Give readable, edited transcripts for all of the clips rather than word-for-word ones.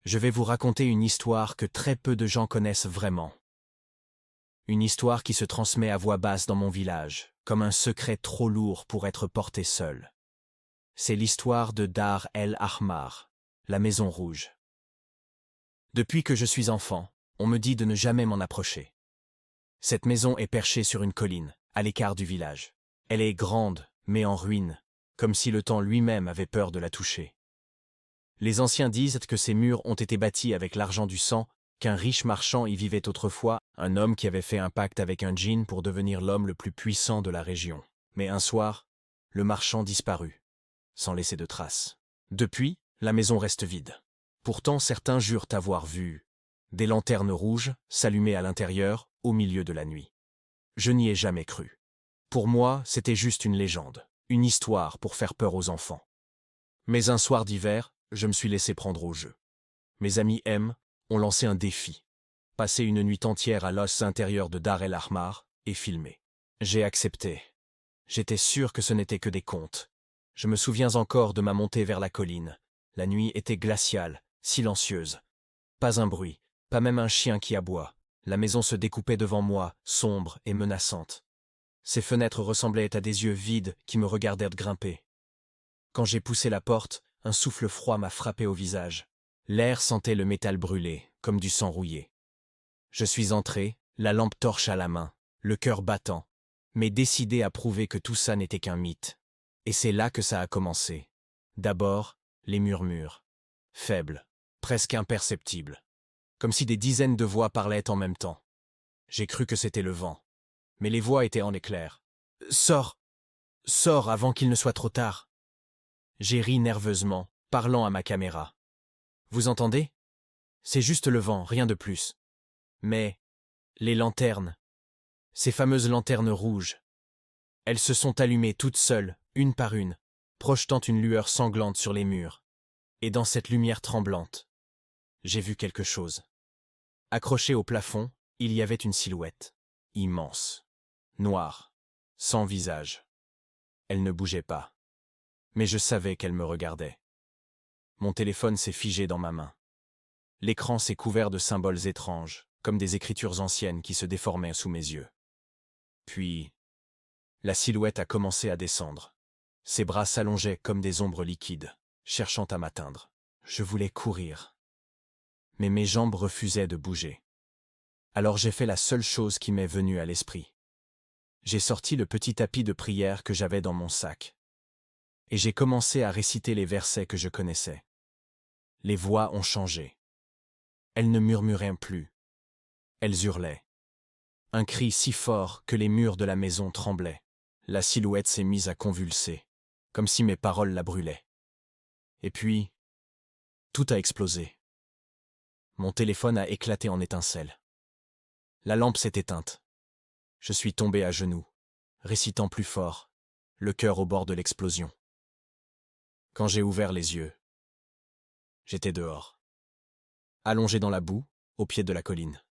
Je vais vous raconter une histoire que très peu de gens connaissent vraiment. Une histoire qui se transmet à voix basse dans mon village, comme un secret trop lourd pour être porté seul. C'est l'histoire de Dar El Ahmar, la Maison Rouge. Depuis que je suis enfant, on me dit de ne jamais m'en approcher. Cette maison est perchée sur une colline, à l'écart du village. Elle est grande, mais en ruine, comme si le temps lui-même avait peur de la toucher. Les anciens disent que ces murs ont été bâtis avec l'argent du sang, qu'un riche marchand y vivait autrefois, un homme qui avait fait un pacte avec un djinn pour devenir l'homme le plus puissant de la région. Mais un soir, le marchand disparut, sans laisser de traces. Depuis, la maison reste vide. Pourtant, certains jurent avoir vu des lanternes rouges s'allumer à l'intérieur, au milieu de la nuit. Je n'y ai jamais cru. Pour moi, c'était juste une légende, une histoire pour faire peur aux enfants. Mais un soir d'hiver, je me suis laissé prendre au jeu. Mes amis M ont lancé un défi. Passer une nuit entière à l'os intérieur de Dar El Ahmar et filmer. J'ai accepté. J'étais sûr que ce n'était que des contes. Je me souviens encore de ma montée vers la colline. La nuit était glaciale, silencieuse. Pas un bruit, pas même un chien qui aboie. La maison se découpait devant moi, sombre et menaçante. Ses fenêtres ressemblaient à des yeux vides qui me regardèrent grimper. Quand j'ai poussé la porte, un souffle froid m'a frappé au visage. L'air sentait le métal brûlé, comme du sang rouillé. Je suis entré, la lampe torche à la main, le cœur battant, mais décidé à prouver que tout ça n'était qu'un mythe. Et c'est là que ça a commencé. D'abord, les murmures. Faibles, presque imperceptibles. Comme si des dizaines de voix parlaient en même temps. J'ai cru que c'était le vent. Mais les voix étaient en éclairs. « Sors! Sors avant qu'il ne soit trop tard !» J'ai ri nerveusement, parlant à ma caméra. Vous entendez? C'est juste le vent, rien de plus. Mais les lanternes, ces fameuses lanternes rouges, elles se sont allumées toutes seules, une par une, projetant une lueur sanglante sur les murs. Et dans cette lumière tremblante, j'ai vu quelque chose. Accrochée au plafond, il y avait une silhouette, immense, noire, sans visage. Elle ne bougeait pas. Mais je savais qu'elle me regardait. Mon téléphone s'est figé dans ma main. L'écran s'est couvert de symboles étranges, comme des écritures anciennes qui se déformaient sous mes yeux. Puis, la silhouette a commencé à descendre. Ses bras s'allongeaient comme des ombres liquides, cherchant à m'atteindre. Je voulais courir. Mais mes jambes refusaient de bouger. Alors j'ai fait la seule chose qui m'est venue à l'esprit. J'ai sorti le petit tapis de prière que j'avais dans mon sac. Et j'ai commencé à réciter les versets que je connaissais. Les voix ont changé. Elles ne murmuraient plus. Elles hurlaient. Un cri si fort que les murs de la maison tremblaient. La silhouette s'est mise à convulser, comme si mes paroles la brûlaient. Et puis, tout a explosé. Mon téléphone a éclaté en étincelles. La lampe s'est éteinte. Je suis tombé à genoux, récitant plus fort, le cœur au bord de l'explosion. Quand j'ai ouvert les yeux, j'étais dehors, allongé dans la boue, au pied de la colline.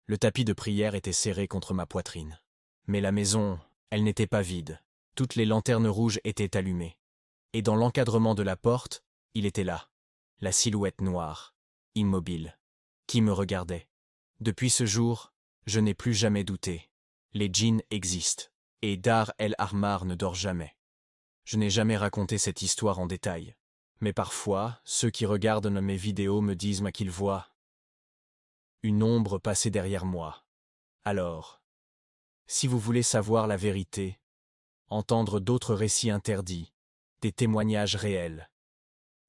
Le tapis de prière était serré contre ma poitrine. Mais la maison, elle n'était pas vide. Toutes les lanternes rouges étaient allumées. Et dans l'encadrement de la porte, il était là, la silhouette noire, immobile, qui me regardait. Depuis ce jour, je n'ai plus jamais douté. Les djinns existent, et Dar El Ahmar ne dort jamais. Je n'ai jamais raconté cette histoire en détail. Mais parfois, ceux qui regardent mes vidéos me disent qu'ils voient une ombre passer derrière moi. Alors, si vous voulez savoir la vérité, entendre d'autres récits interdits, des témoignages réels,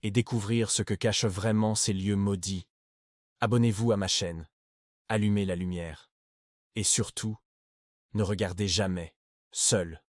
et découvrir ce que cachent vraiment ces lieux maudits, abonnez-vous à ma chaîne, allumez la lumière, et surtout, ne regardez jamais, seul,